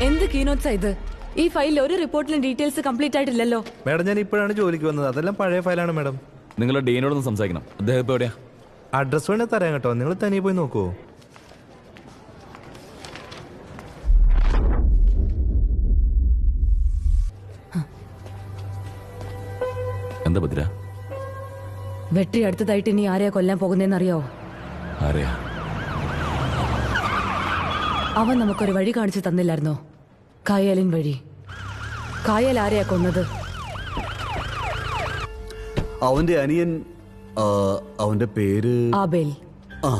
എന്ത് കീനോട്ട്സാ ഇത്? ഈ ഫയലിൽ ഒരു റിപ്പോർട്ടിലും ഡീറ്റെയിൽസ് കംപ്ലീറ്റ് ആയിട്ടില്ലല്ലോ. മാഡം, ഞാൻ ഇപ്പോഴാണ് ജോലിക്ക് വന്നത്. അതെല്ലാം പഴയ ഫയലാണ് മാഡം. നിങ്ങളുടെ ഡീനോടൊന്ന് സംസാരിക്കണം. അദ്ദേഹം ഇപ്പോൾ എവിടെയാ? അഡ്രസ് വേണേ തരാം കേട്ടോ. നിങ്ങൾ തനിയെ പോയി നോക്കുവോ? എന്താ ഭദ്ര? വെട്ടി അടുത്തതായിട്ട് ഇനി ആരെയാ കൊല്ലാൻ പോകുന്നതെന്നറിയോ? ആരെയാ? അവൻ നമുക്കൊരു വഴി കാണിച്ചു തന്നില്ലായിരുന്നോ? കായലിൻ വഴി. കായൽ ആരെയാ കൊന്നത്? അവന്റെ അനിയൻ. അവന്റെ പേര് ആബേൽ. ആ